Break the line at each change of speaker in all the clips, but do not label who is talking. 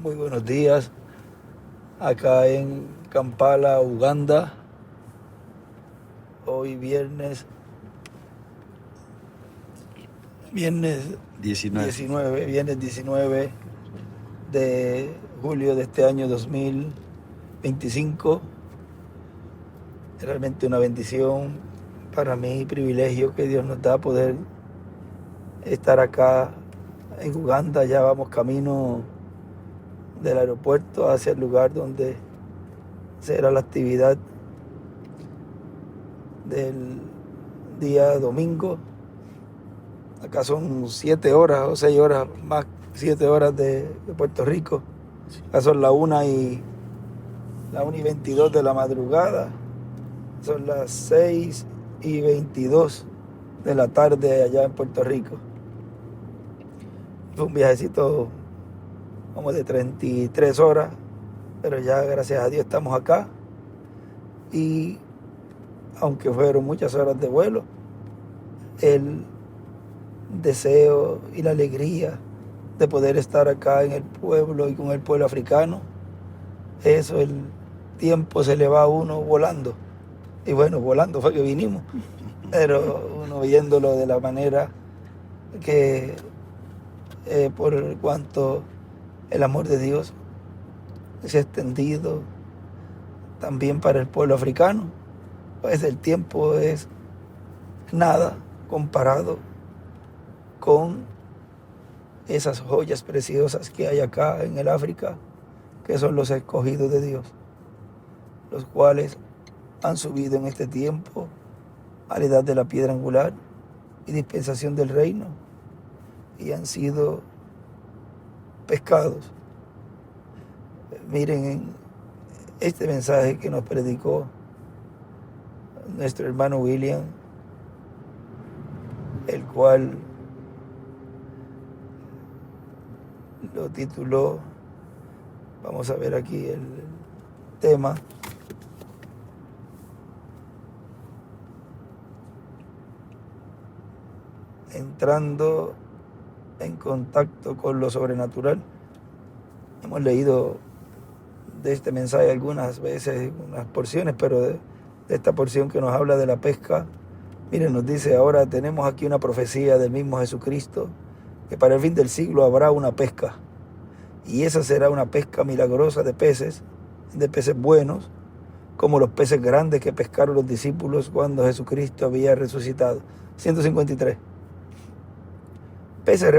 Muy buenos días, acá en Kampala, Uganda. Hoy viernes
19.
19 de julio de este año 2025. Es realmente una bendición para mí, privilegio que Dios nos da poder estar acá en Uganda. Ya vamos camino del aeropuerto hacia el lugar donde será la actividad del día domingo. Acá son 7 horas o 6 horas más, 7 horas de Puerto Rico. Acá son la 1:22 de la madrugada. Son las 6:22 de la tarde allá en Puerto Rico. Fue un viajecito como de 33 horas, pero ya gracias a Dios estamos acá. Y aunque fueron muchas horas de vuelo, el deseo y la alegría de poder estar acá en el pueblo y con el pueblo africano, eso, el tiempo se le va a uno volando. Y bueno, volando fue que vinimos, pero uno viéndolo de la manera que, por cuanto el amor de Dios se ha extendido también para el pueblo africano, pues el tiempo es nada comparado con esas joyas preciosas que hay acá en el África, que son los escogidos de Dios, los cuales han subido en este tiempo a la edad de la piedra angular y dispensación del reino, y han sido pescados. Miren en este mensaje que nos predicó nuestro hermano William, el cual lo tituló, vamos a ver aquí el tema: entrando en contacto con lo sobrenatural. Hemos leído de este mensaje algunas veces, unas porciones, pero de esta porción que nos habla de la pesca, miren, nos dice: ahora tenemos aquí una profecía del mismo Jesucristo, que para el fin del siglo habrá una pesca, y esa será una pesca milagrosa de peces buenos, como los peces grandes que pescaron los discípulos cuando Jesucristo había resucitado. 153. Peces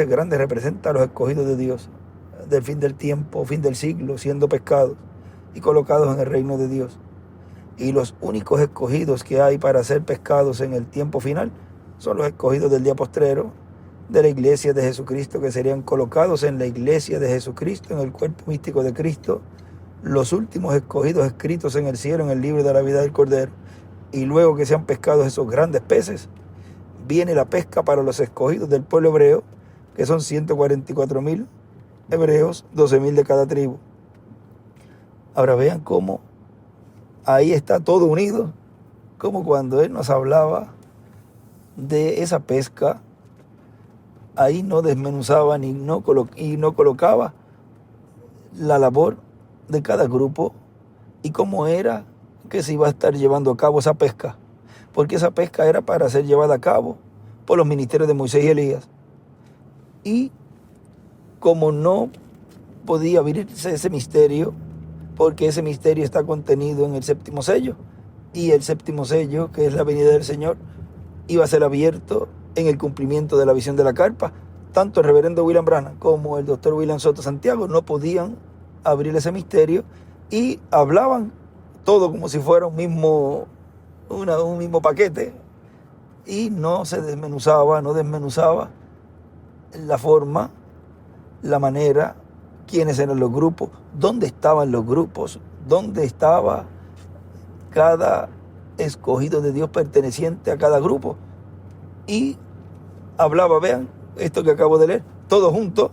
grandes representa a los escogidos de Dios, del fin del tiempo, fin del siglo, siendo pescados y colocados en el reino de Dios. Y los únicos escogidos que hay para ser pescados en el tiempo final son los escogidos del día postrero, de la iglesia de Jesucristo, que serían colocados en la iglesia de Jesucristo, en el cuerpo místico de Cristo, los últimos escogidos escritos en el cielo, en el libro de la vida del Cordero. Y luego que sean pescados esos grandes peces, viene la pesca para los escogidos del pueblo hebreo, que son 144,000 hebreos, 12,000 de cada tribu. Ahora vean cómo ahí está todo unido, como cuando él nos hablaba de esa pesca, ahí no desmenuzaba y no colocaba la labor de cada grupo y cómo era que se iba a estar llevando a cabo esa pesca, porque esa pesca era para ser llevada a cabo por los ministerios de Moisés y Elías. Y como no podía abrirse ese misterio, porque ese misterio está contenido en el séptimo sello, y el séptimo sello, que es la venida del Señor, iba a ser abierto en el cumplimiento de la visión de la carpa. Tanto el reverendo William Branham como el doctor William Soto Santiago no podían abrir ese misterio, y hablaban todo como si fuera un mismo paquete, y no desmenuzaba la forma, la manera, quiénes eran los grupos, dónde estaban los grupos, dónde estaba cada escogido de Dios perteneciente a cada grupo. Y hablaba, vean, esto que acabo de leer, todo junto,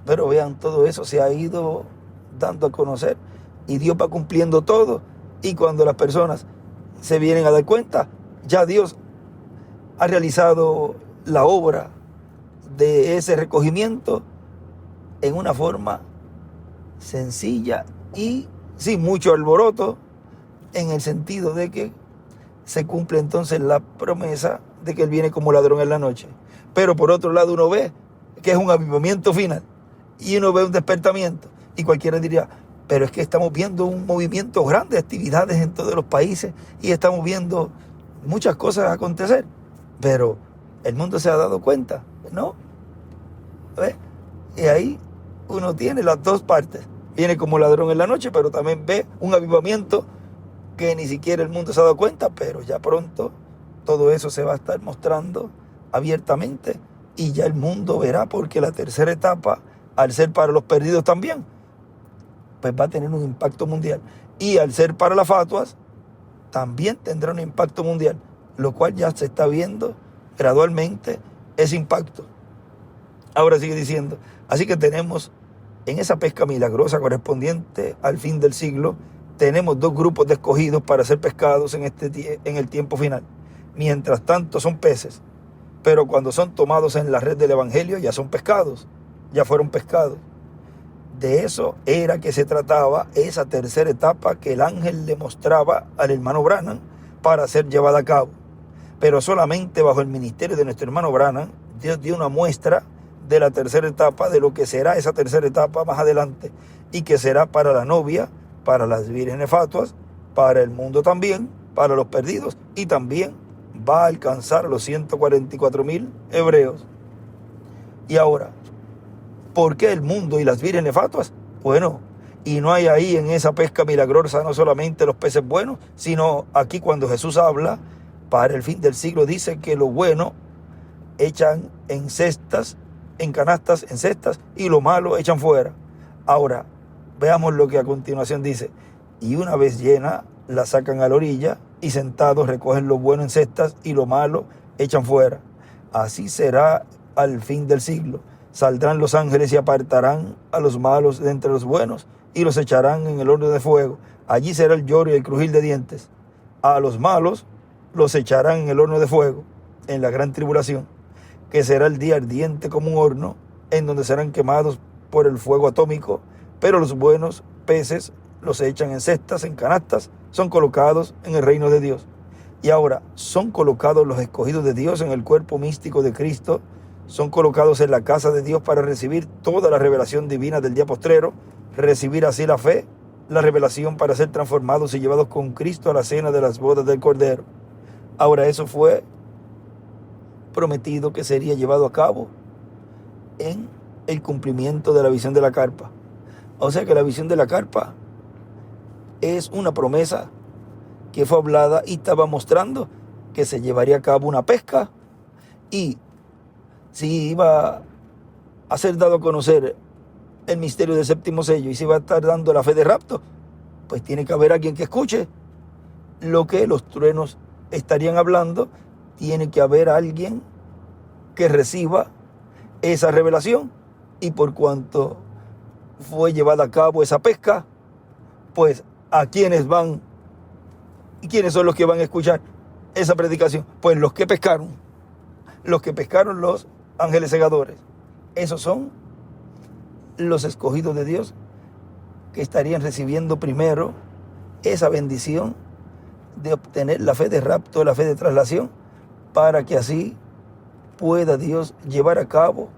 pero vean, todo eso se ha ido dando a conocer, y Dios va cumpliendo todo, y cuando las personas se vienen a dar cuenta, ya Dios ha realizado la obra de ese recogimiento en una forma sencilla y sin mucho alboroto, en el sentido de que se cumple entonces la promesa de que Él viene como ladrón en la noche. Pero por otro lado uno ve que es un avivamiento final y uno ve un despertamiento, y cualquiera diría, pero es que estamos viendo un movimiento grande de actividades en todos los países y estamos viendo muchas cosas acontecer, pero el mundo se ha dado cuenta, ¿no? ¿Ves? Y ahí uno tiene las dos partes. Viene como ladrón en la noche, pero también ve un avivamiento que ni siquiera el mundo se ha dado cuenta, pero ya pronto todo eso se va a estar mostrando abiertamente y ya el mundo verá, porque la tercera etapa, al ser para los perdidos también, pues va a tener un impacto mundial. Y al ser para las fatuas, también tendrá un impacto mundial, lo cual ya se está viendo gradualmente ese impacto. Ahora sigue diciendo, así que tenemos en esa pesca milagrosa correspondiente al fin del siglo, tenemos dos grupos de escogidos para ser pescados en el tiempo final. Mientras tanto son peces, pero cuando son tomados en la red del Evangelio ya son pescados, ya fueron pescados. De eso era que se trataba esa tercera etapa que el ángel le mostraba al hermano Branham para ser llevada a cabo. Pero solamente bajo el ministerio de nuestro hermano Branham, Dios dio una muestra de la tercera etapa, de lo que será esa tercera etapa más adelante, y que será para la novia, para las vírgenes fatuas, para el mundo también, para los perdidos, y también va a alcanzar a los 144,000 hebreos. Y ahora, ¿por qué el mundo y las vírgenes fatuas? Bueno, y no hay ahí en esa pesca milagrosa no solamente los peces buenos, sino aquí cuando Jesús habla, para el fin del siglo, dice que lo bueno echan en cestas, en canastas, en cestas, y lo malo echan fuera. Ahora, veamos lo que a continuación dice. Y una vez llena, la sacan a la orilla, y sentados recogen lo bueno en cestas, y lo malo echan fuera. Así será al fin del siglo. Saldrán los ángeles y apartarán a los malos de entre los buenos, y los echarán en el horno de fuego. Allí será el lloro y el crujir de dientes. A los malos los echarán en el horno de fuego, en la gran tribulación, que será el día ardiente como un horno, en donde serán quemados por el fuego atómico. Pero los buenos peces los echan en cestas, en canastas, son colocados en el reino de Dios. Y ahora, son colocados los escogidos de Dios en el cuerpo místico de Cristo, son colocados en la casa de Dios para recibir toda la revelación divina del día postrero, recibir así la fe, la revelación para ser transformados y llevados con Cristo a la cena de las bodas del Cordero. Ahora, eso fue prometido que sería llevado a cabo en el cumplimiento de la visión de la carpa. O sea que la visión de la carpa es una promesa que fue hablada y estaba mostrando que se llevaría a cabo una pesca, y si iba a ser dado a conocer el misterio del séptimo sello y se iba a estar dando la fe de rapto, pues tiene que haber alguien que escuche lo que los truenos estarían hablando, tiene que haber alguien que reciba esa revelación, y por cuanto fue llevada a cabo esa pesca, pues a quienes van y quiénes son los que van a escuchar esa predicación, pues los que pescaron los ángeles segadores. Esos son los escogidos de Dios que estarían recibiendo primero esa bendición de obtener la fe de rapto, la fe de traslación, para que así pueda Dios llevar a cabo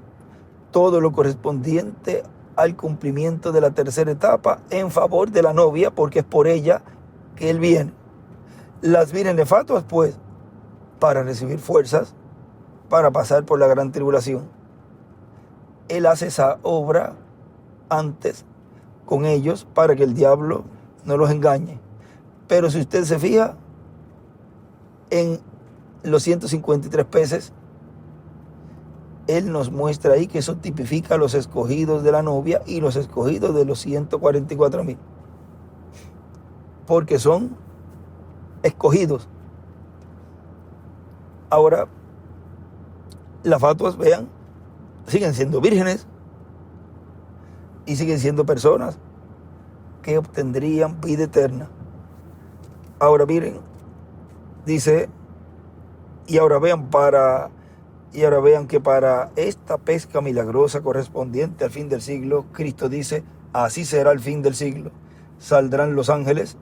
todo lo correspondiente al cumplimiento de la tercera etapa en favor de la novia, porque es por ella que Él viene. Las vírgenes fatuas, pues, para recibir fuerzas, para pasar por la gran tribulación. Él hace esa obra antes con ellos para que el diablo no los engañe. Pero si usted se fija en los 153 peces, Él nos muestra ahí que eso tipifica a los escogidos de la novia y los escogidos de los 144,000. Porque son escogidos. Ahora, las fatuas, vean, siguen siendo vírgenes y siguen siendo personas que obtendrían vida eterna. Ahora miren, dice, y ahora vean, para Y ahora vean que para esta pesca milagrosa correspondiente al fin del siglo, Cristo dice, así será el fin del siglo. Saldrán los ángeles.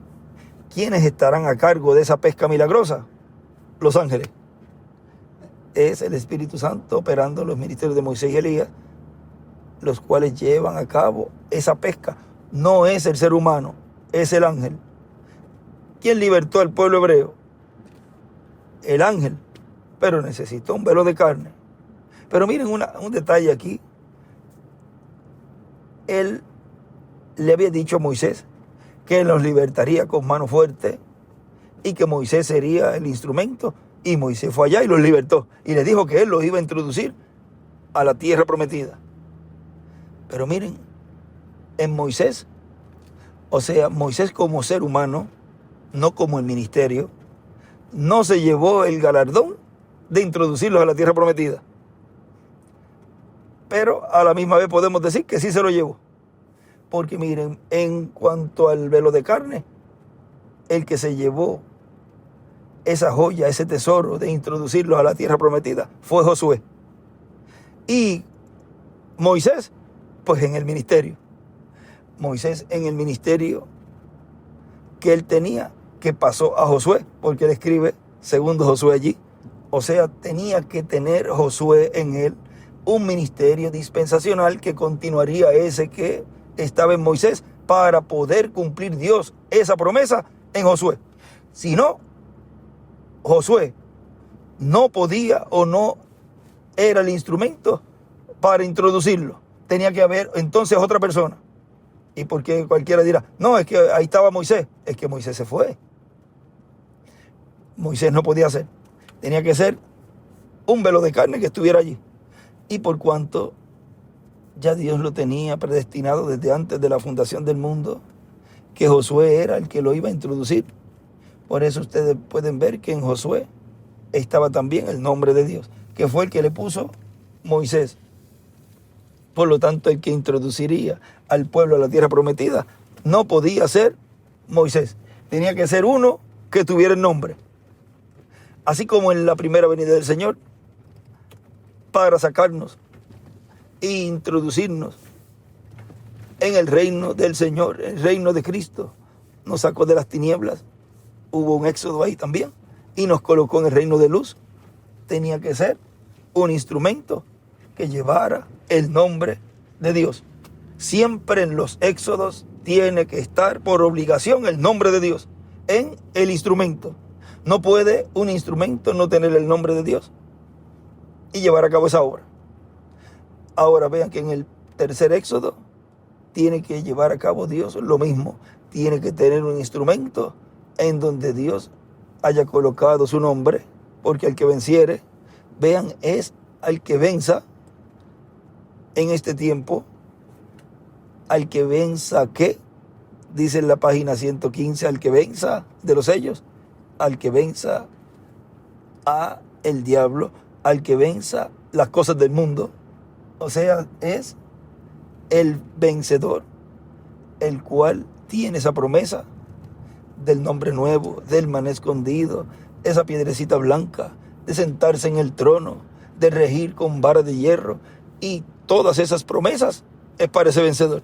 ¿Quiénes estarán a cargo de esa pesca milagrosa? Los ángeles. Es el Espíritu Santo operando en los ministerios de Moisés y Elías, los cuales llevan a cabo esa pesca. No es el ser humano, es el ángel. ¿Quién libertó al pueblo hebreo? El ángel. Pero necesitó un velo de carne. Pero miren un detalle aquí. Él le había dicho a Moisés que los libertaría con mano fuerte y que Moisés sería el instrumento. Y Moisés fue allá y los libertó. Y le dijo que él los iba a introducir a la tierra prometida. Pero miren, en Moisés, o sea, Moisés como ser humano, no como el ministerio, no se llevó el galardón de introducirlos a la tierra prometida. Pero a la misma vez podemos decir que sí se lo llevó. Porque miren, en cuanto al velo de carne, el que se llevó esa joya, ese tesoro de introducirlos a la tierra prometida fue Josué. Y Moisés, pues en el ministerio. Moisés en el ministerio que él tenía, que pasó a Josué, porque él escribe segundo Josué allí. O sea, tenía que tener Josué en él un ministerio dispensacional que continuaría ese que estaba en Moisés para poder cumplir Dios esa promesa en Josué. Si no, Josué no podía o no era el instrumento para introducirlo. Tenía que haber entonces otra persona. Y porque cualquiera dirá, no, es que ahí estaba Moisés. Es que Moisés se fue. Moisés no podía hacer. Tenía que ser un velo de carne que estuviera allí. Y por cuanto ya Dios lo tenía predestinado desde antes de la fundación del mundo, que Josué era el que lo iba a introducir. Por eso ustedes pueden ver que en Josué estaba también el nombre de Dios, que fue el que le puso Moisés. Por lo tanto, el que introduciría al pueblo a la tierra prometida no podía ser Moisés. Tenía que ser uno que tuviera el nombre. Así como en la primera venida del Señor, para sacarnos e introducirnos en el reino del Señor, el reino de Cristo. Nos sacó de las tinieblas. Hubo un éxodo ahí también. Y nos colocó en el reino de luz. Tenía que ser un instrumento que llevara el nombre de Dios. Siempre en los éxodos tiene que estar por obligación el nombre de Dios en el instrumento. No puede un instrumento no tener el nombre de Dios y llevar a cabo esa obra. Ahora vean que en el tercer éxodo tiene que llevar a cabo Dios lo mismo. Tiene que tener un instrumento en donde Dios haya colocado su nombre, porque al que venciere, vean, es al que venza en este tiempo, al que venza, ¿qué? Dice en la página 115, al que venza de los sellos, al que venza a el diablo, al que venza las cosas del mundo. O sea, es el vencedor, el cual tiene esa promesa del nombre nuevo, del maná escondido, esa piedrecita blanca, de sentarse en el trono, de regir con vara de hierro. Y todas esas promesas es para ese vencedor.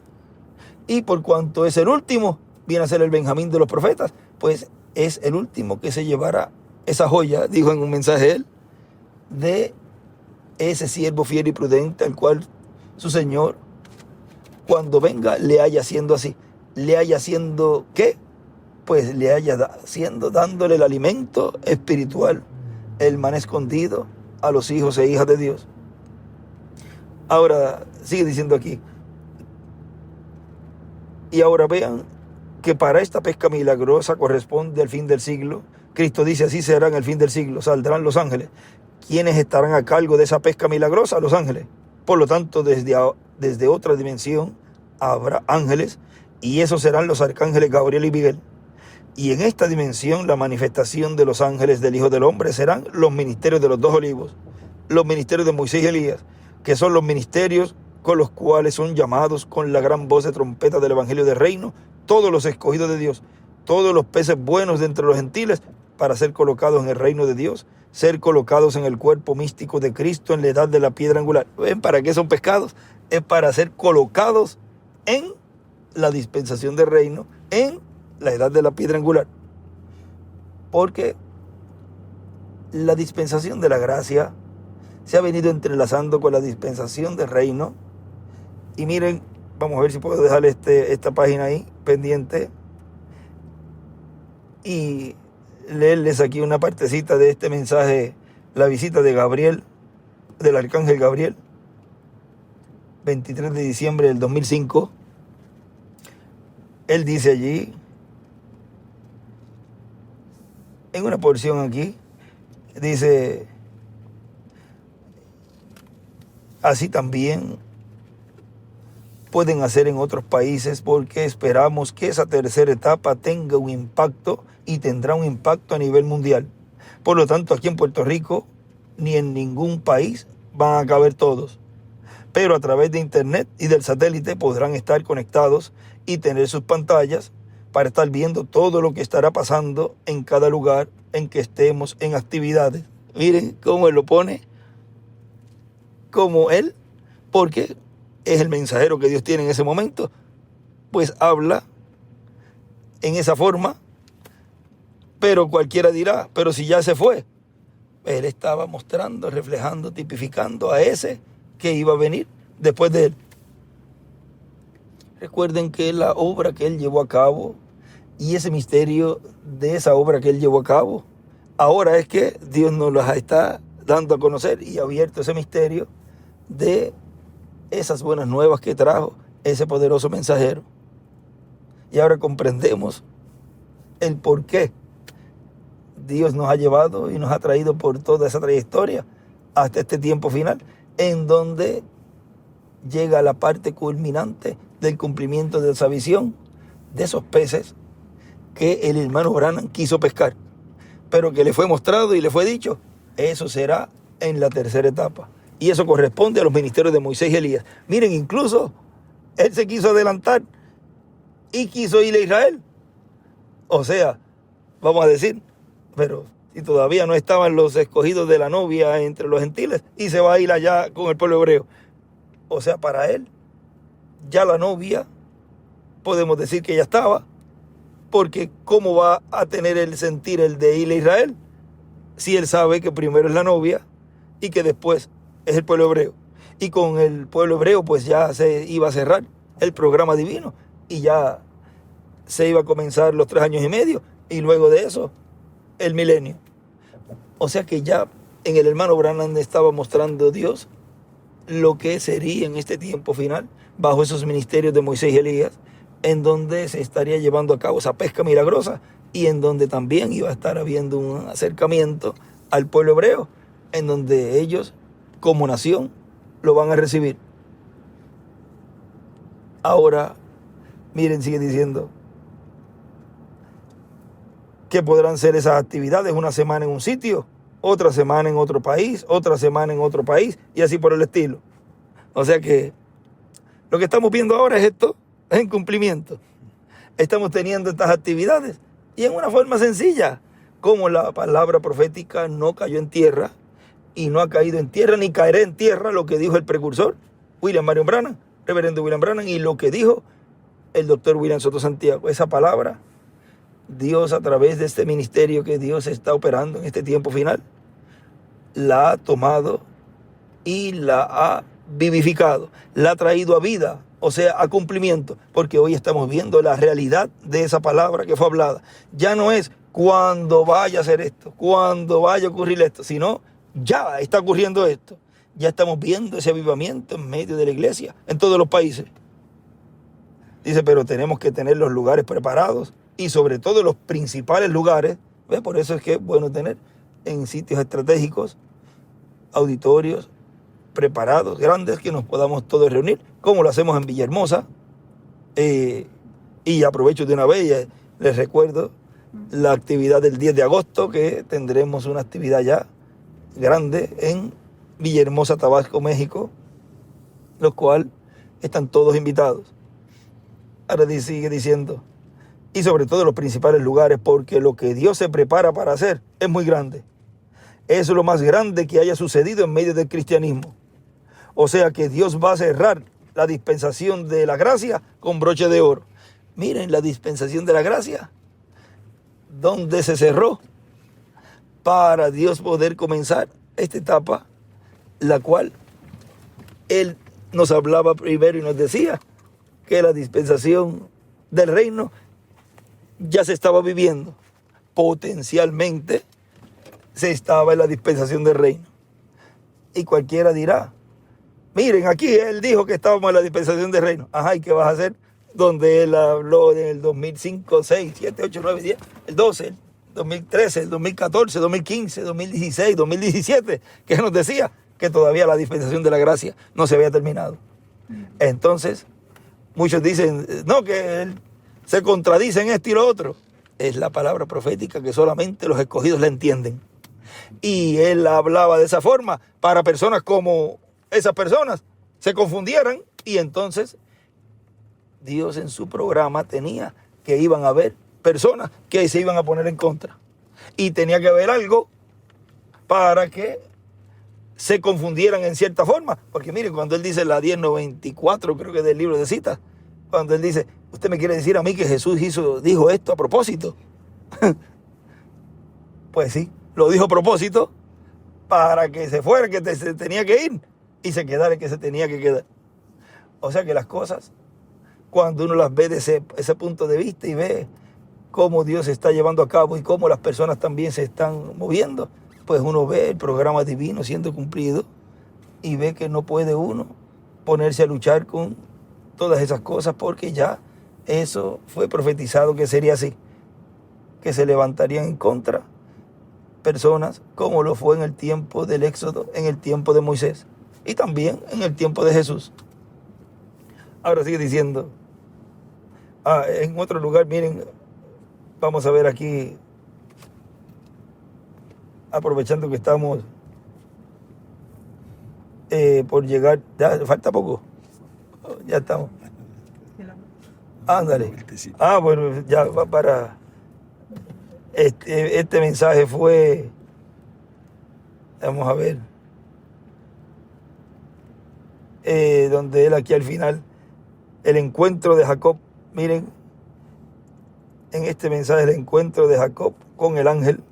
Y por cuanto es el último, viene a ser el Benjamín de los profetas, pues es el último que se llevará esa joya, dijo en un mensaje él, de ese siervo fiel y prudente, al cual su Señor, cuando venga, le haya haciendo así. Le haya haciendo, ¿qué? Pues le haya haciendo, dándole el alimento espiritual, el maná escondido a los hijos e hijas de Dios. Ahora, sigue diciendo aquí. Y ahora vean que para esta pesca milagrosa corresponde al fin del siglo. Cristo dice, así será en el fin del siglo, saldrán los ángeles. ¿Quiénes estarán a cargo de esa pesca milagrosa? Los ángeles. Por lo tanto, desde otra dimensión habrá ángeles, y esos serán los arcángeles Gabriel y Miguel. Y en esta dimensión, la manifestación de los ángeles del Hijo del Hombre serán los ministerios de los dos olivos, los ministerios de Moisés y Elías, que son los ministerios con los cuales son llamados con la gran voz de trompeta del Evangelio del Reino todos los escogidos de Dios, todos los peces buenos de entre los gentiles, para ser colocados en el reino de Dios, ser colocados en el cuerpo místico de Cristo en la edad de la piedra angular. ¿Ven para qué son pescados? Es para ser colocados en la dispensación del reino, en la edad de la piedra angular. Porque la dispensación de la gracia se ha venido entrelazando con la dispensación del reino. Y miren, vamos a ver si puedo dejar esta página ahí pendiente y leerles aquí una partecita de este mensaje, la visita de Gabriel, del arcángel Gabriel, 23 de diciembre del 2005. Él dice allí, en una porción aquí, dice: así también pueden hacer en otros países, porque esperamos que esa tercera etapa tenga un impacto y tendrá un impacto a nivel mundial. Por lo tanto, aquí en Puerto Rico ni en ningún país van a caber todos, pero a través de internet y del satélite podrán estar conectados y tener sus pantallas para estar viendo todo lo que estará pasando en cada lugar en que estemos en actividades. Miren cómo él lo pone, como él, porque es el mensajero que Dios tiene en ese momento, pues habla en esa forma. Pero cualquiera dirá, pero si ya se fue. Él estaba mostrando, reflejando, tipificando a ese que iba a venir después de él. Recuerden que la obra que él llevó a cabo y ese misterio de esa obra que él llevó a cabo, ahora es que Dios nos las está dando a conocer y ha abierto ese misterio de esas buenas nuevas que trajo ese poderoso mensajero. Y ahora comprendemos el por qué Dios nos ha llevado y nos ha traído por toda esa trayectoria hasta este tiempo final, en donde llega la parte culminante del cumplimiento de esa visión de esos peces que el hermano Branham quiso pescar, pero que le fue mostrado y le fue dicho: eso será en la tercera etapa. Y eso corresponde a los ministerios de Moisés y Elías. Miren, incluso él se quiso adelantar y quiso ir a Israel. O sea, vamos a decir, pero si todavía no estaban los escogidos de la novia entre los gentiles, y se va a ir allá con el pueblo hebreo. O sea, para él, ya la novia, podemos decir que ya estaba, porque ¿cómo va a tener el sentir el de ir a Israel si él sabe que primero es la novia y que después es el pueblo hebreo? Y con el pueblo hebreo pues ya se iba a cerrar el programa divino y ya se iba a comenzar los 3 años y medio y luego de eso el milenio. O sea que ya en el hermano Branham estaba mostrando Dios lo que sería en este tiempo final bajo esos ministerios de Moisés y Elías, en donde se estaría llevando a cabo esa pesca milagrosa y en donde también iba a estar habiendo un acercamiento al pueblo hebreo, en donde ellos como nación lo van a recibir. Ahora, miren, sigue diciendo que podrán ser esas actividades: una semana en un sitio, otra semana en otro país, otra semana en otro país, y así por el estilo. O sea que lo que estamos viendo ahora es esto, es en cumplimiento. Estamos teniendo estas actividades y en una forma sencilla, como la palabra profética no cayó en tierra y no ha caído en tierra ni caerá en tierra, lo que dijo el precursor William Marion Branham, reverendo William Branham, y lo que dijo el doctor William Soto Santiago. Esa palabra, Dios, a través de este ministerio que Dios está operando en este tiempo final, la ha tomado y la ha vivificado, la ha traído a vida, o sea, a cumplimiento, porque hoy estamos viendo la realidad de esa palabra que fue hablada. Ya no es cuando vaya a hacer esto, cuando vaya a ocurrir esto, sino ya está ocurriendo esto. Ya estamos viendo ese avivamiento en medio de la iglesia, en todos los países. Dice, pero tenemos que tener los lugares preparados y sobre todo los principales lugares. ¿Ves? Por eso es que es bueno tener en sitios estratégicos auditorios preparados, grandes, que nos podamos todos reunir, como lo hacemos en Villahermosa. Y aprovecho de una vez, les recuerdo la actividad del 10 de agosto, que tendremos una actividad ya grande en Villahermosa, Tabasco, México, los cuales están todos invitados. Ahora sigue diciendo y sobre todo en los principales lugares, porque lo que Dios se prepara para hacer es muy grande. Es lo más grande que haya sucedido en medio del cristianismo. O sea que Dios va a cerrar la dispensación de la gracia con broche de oro. Miren la dispensación de la gracia, donde se cerró para Dios poder comenzar esta etapa, la cual Él nos hablaba primero y nos decía que la dispensación del reino ya se estaba viviendo. Potencialmente se estaba en la dispensación del reino. Y cualquiera dirá, miren, aquí Él dijo que estábamos en la dispensación del reino. Ajá, ¿y qué vas a hacer? Donde Él habló en el 2005, 6, 7, 8, 9, 10, el 12, el 2013, el 2014, 2015, 2016, 2017, que nos decía que todavía la dispensación de la gracia no se había terminado. Entonces, muchos dicen, no, que Él se contradice en esto y lo otro. Es la palabra profética que solamente los escogidos la entienden. Y Él hablaba de esa forma para personas como esas personas se confundieran, y entonces Dios en su programa tenía que iban a haber personas que se iban a poner en contra, y tenía que haber algo para que se confundieran en cierta forma. Porque miren, cuando Él dice la 1094, creo que del libro de citas, cuando Él dice, usted me quiere decir a mí que Jesús dijo esto a propósito. Pues sí, lo dijo a propósito para que se fuera, que se tenía que ir, y se quedara el que se tenía que quedar. O sea que las cosas, cuando uno las ve desde ese punto de vista y ve cómo Dios se está llevando a cabo y cómo las personas también se están moviendo, pues uno ve el programa divino siendo cumplido y ve que no puede uno ponerse a luchar con todas esas cosas, porque ya eso fue profetizado que sería así, que se levantarían en contra personas como lo fue en el tiempo del Éxodo, en el tiempo de Moisés y también en el tiempo de Jesús. Ahora sigue diciendo, en otro lugar, miren, vamos a ver aquí, aprovechando que estamos por llegar, ya falta poco, ya estamos. Ándale. Bueno, ya va para... Este mensaje fue, vamos a ver, donde Él aquí al final, el encuentro de Jacob, miren, en este mensaje el encuentro de Jacob con el ángel.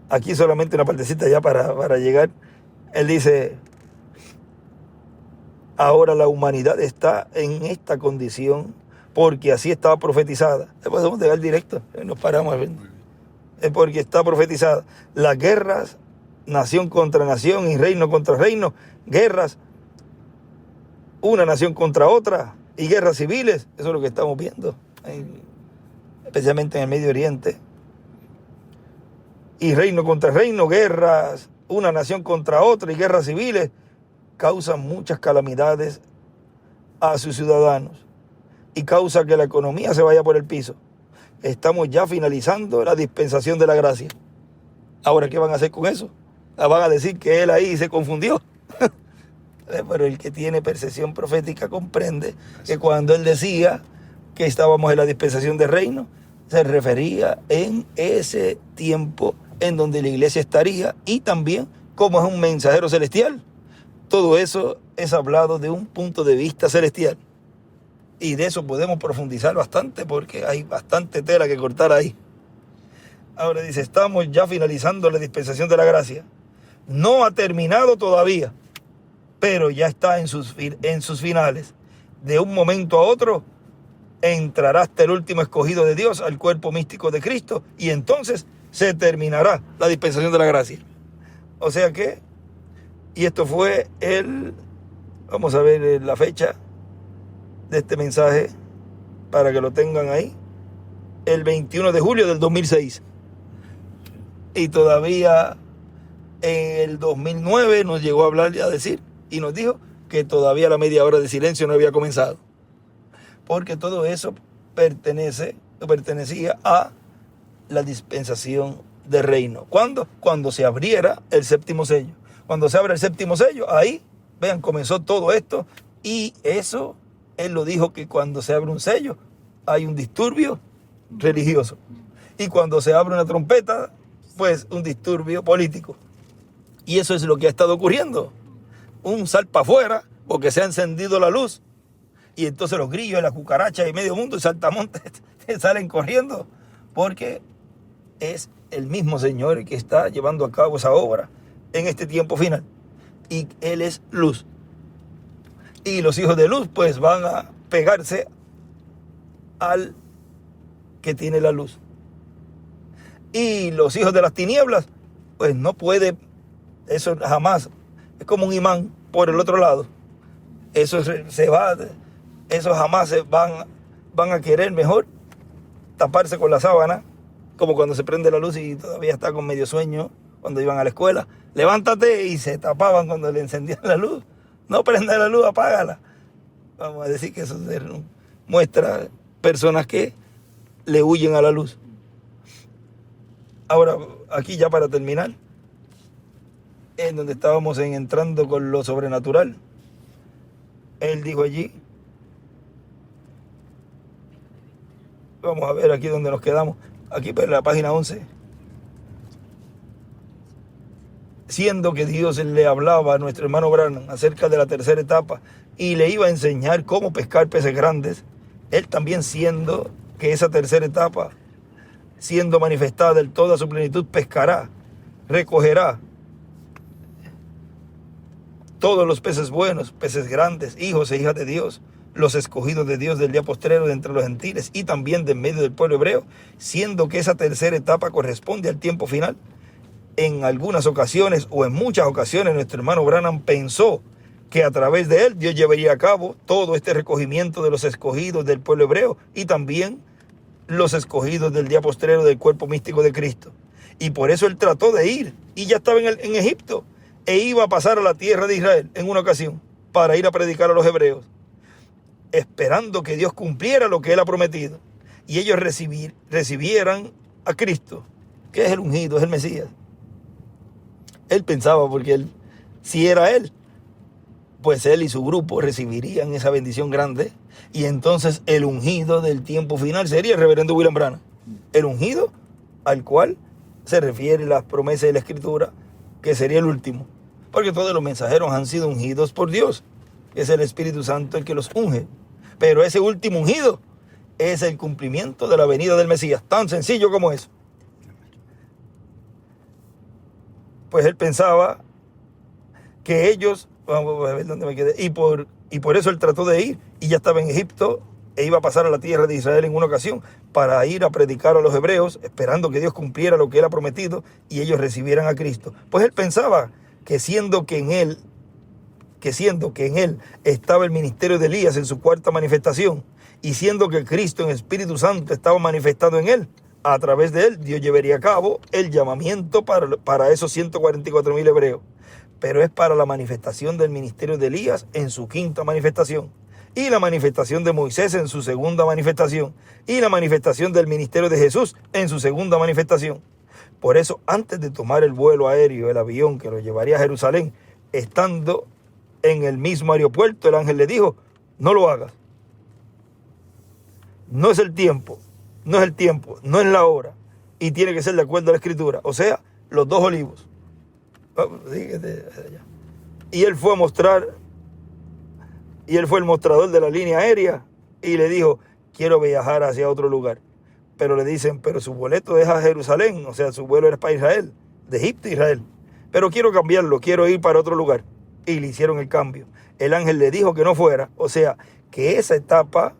Aquí solamente una partecita ya para llegar. Él dice, ahora la humanidad está en esta condición porque así estaba profetizada. Podemos llegar directo, nos paramos. Porque está profetizada. Las guerras, nación contra nación y reino contra reino, guerras, una nación contra otra y guerras civiles. Eso es lo que estamos viendo, especialmente en el Medio Oriente. Y reino contra reino, guerras, una nación contra otra y guerras civiles causan muchas calamidades a sus ciudadanos y causa que la economía se vaya por el piso. Estamos ya finalizando la dispensación de la gracia. Ahora, ¿qué van a hacer con eso? Van a decir que Él ahí se confundió. Pero el que tiene percepción profética comprende que cuando Él decía que estábamos en la dispensación del reino, se refería en ese tiempo en donde la iglesia estaría, y también como es un mensajero celestial. Todo eso es hablado de un punto de vista celestial. Y de eso podemos profundizar bastante porque hay bastante tela que cortar ahí. Ahora dice, estamos ya finalizando la dispensación de la gracia. No ha terminado todavía, pero ya está en sus finales. De un momento a otro entrará hasta el último escogido de Dios al cuerpo místico de Cristo, y entonces se terminará la dispensación de la gracia. O sea que, y esto fue vamos a ver la fecha de este mensaje para que lo tengan ahí, el 21 de julio del 2006. Y todavía en el 2009 nos llegó a hablar y a decir, y nos dijo que todavía la media hora de silencio no había comenzado. Porque todo eso pertenecía a la dispensación del reino. ¿Cuándo? Cuando se abriera el séptimo sello. Cuando se abre el séptimo sello, ahí, vean, comenzó todo esto. Y eso, Él lo dijo, que cuando se abre un sello, hay un disturbio religioso. Y cuando se abre una trompeta, pues un disturbio político. Y eso es lo que ha estado ocurriendo. Un salpa afuera porque se ha encendido la luz. Y entonces los grillos, las cucarachas y medio mundo y saltamontes salen corriendo. Porque es el mismo Señor el que está llevando a cabo esa obra en este tiempo final. Y Él es luz. Y los hijos de luz pues van a pegarse al que tiene la luz. Y los hijos de las tinieblas pues no puede, eso jamás, es como un imán por el otro lado. Eso se va, eso jamás se van a querer mejor taparse con la sábana, como cuando se prende la luz y todavía está con medio sueño cuando iban a la escuela. Levántate, y se tapaban cuando le encendían la luz. No prenda la luz, apágala. Vamos a decir que eso muestra personas que le huyen a la luz. Ahora, aquí ya para terminar, en donde estábamos entrando con lo sobrenatural, él dijo allí, vamos a ver aquí donde nos quedamos, aquí en la página 11, siendo que Dios le hablaba a nuestro hermano Branham acerca de la tercera etapa y le iba a enseñar cómo pescar peces grandes, él también, siendo que esa tercera etapa, siendo manifestada en toda su plenitud, pescará, recogerá todos los peces buenos, peces grandes, hijos e hijas de Dios, los escogidos de Dios del día postrero de entre los gentiles y también de en medio del pueblo hebreo, siendo que esa tercera etapa corresponde al tiempo final. En algunas ocasiones o en muchas ocasiones nuestro hermano Branham pensó que a través de él Dios llevaría a cabo todo este recogimiento de los escogidos del pueblo hebreo y también los escogidos del día postrero del cuerpo místico de Cristo. Y por eso él trató de ir y ya estaba en Egipto e iba a pasar a la tierra de Israel en una ocasión para ir a predicar a los hebreos, esperando que Dios cumpliera lo que él ha prometido y ellos recibieran a Cristo, que es el ungido, es el Mesías. Él pensaba, porque él, si era él, pues él y su grupo recibirían esa bendición grande, y entonces el ungido del tiempo final sería el reverendo William Branham, el ungido al cual se refiere las promesas de la Escritura, que sería el último, porque todos los mensajeros han sido ungidos por Dios, es el Espíritu Santo el que los unge, pero ese último ungido es el cumplimiento de la venida del Mesías, tan sencillo como eso. Pues él pensaba que ellos, vamos a ver dónde me quedé, y por eso él trató de ir, y ya estaba en Egipto, e iba a pasar a la tierra de Israel en una ocasión, para ir a predicar a los hebreos, esperando que Dios cumpliera lo que él ha prometido, y ellos recibieran a Cristo. Pues él pensaba que siendo que en él estaba el ministerio de Elías en su cuarta manifestación, y siendo que Cristo en Espíritu Santo estaba manifestado en él, a través de él Dios llevaría a cabo el llamamiento para esos 144,000 hebreos. Pero es para la manifestación del ministerio de Elías en su quinta manifestación, y la manifestación de Moisés en su segunda manifestación, y la manifestación del ministerio de Jesús en su segunda manifestación. Por eso, antes de tomar el vuelo aéreo, el avión que lo llevaría a Jerusalén, estando en el mismo aeropuerto, el ángel le dijo: no lo hagas. No es el tiempo, no es la hora, y tiene que ser de acuerdo a la Escritura, o sea, los 2 olivos. Y él fue el mostrador de la línea aérea y le dijo: quiero viajar hacia otro lugar. Pero le dicen: pero su boleto es a Jerusalén, o sea, su vuelo era para Israel, de Egipto a Israel. Pero quiero cambiarlo, quiero ir para otro lugar. Y le hicieron el cambio. El ángel le dijo que no fuera, o sea, que esa etapa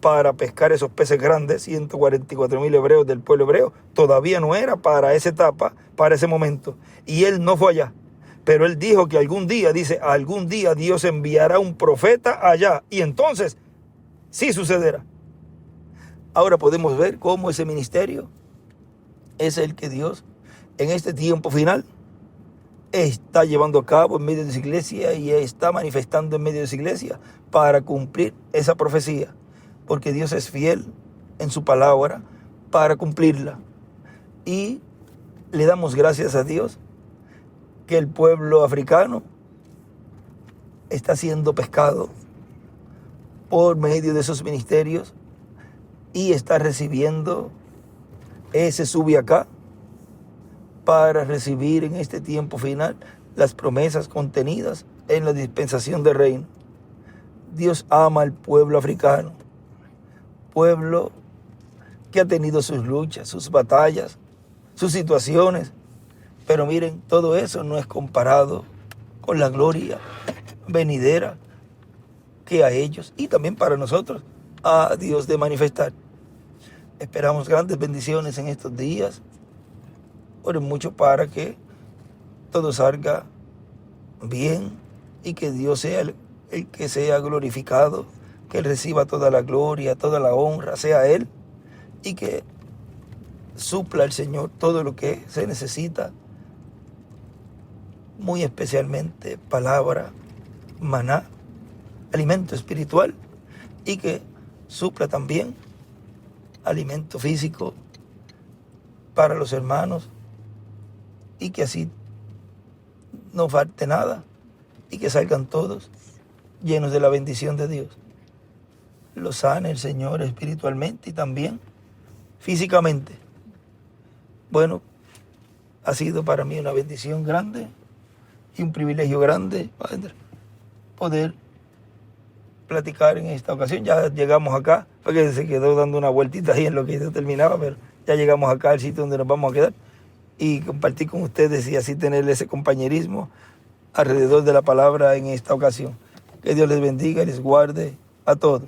para pescar esos peces grandes, 144,000 hebreos del pueblo hebreo, todavía no era para esa etapa, para ese momento. Y él no fue allá. Pero él dijo que algún día Dios enviará un profeta allá. Y entonces sí sucederá. Ahora podemos ver cómo ese ministerio es el que Dios en este tiempo final está llevando a cabo en medio de su iglesia y está manifestando en medio de su iglesia para cumplir esa profecía. Porque Dios es fiel en su palabra para cumplirla. Y le damos gracias a Dios que el pueblo africano está siendo pescado por medio de esos ministerios y está recibiendo ese sube acá para recibir en este tiempo final las promesas contenidas en la dispensación del reino. Dios ama al pueblo africano, pueblo que ha tenido sus luchas, sus batallas, sus situaciones, pero miren, todo eso no es comparado con la gloria venidera que a ellos y también para nosotros a Dios de manifestar. Esperamos grandes bendiciones en estos días. Oren mucho para que todo salga bien y que Dios sea el que sea glorificado, que Él reciba toda la gloria, toda la honra, sea Él, y que supla el Señor todo lo que se necesita, muy especialmente palabra, maná, alimento espiritual, y que supla también alimento físico para los hermanos, y que así no falte nada y que salgan todos llenos de la bendición de Dios. Los sane el Señor espiritualmente y también físicamente. Bueno, ha sido para mí una bendición grande y un privilegio grande, Padre, poder platicar en esta ocasión. Ya llegamos acá, porque se quedó dando una vueltita ahí en lo que se terminaba, pero ya llegamos acá al sitio donde nos vamos a quedar y compartir con ustedes y así tener ese compañerismo alrededor de la palabra en esta ocasión. Que Dios les bendiga y les guarde a todos.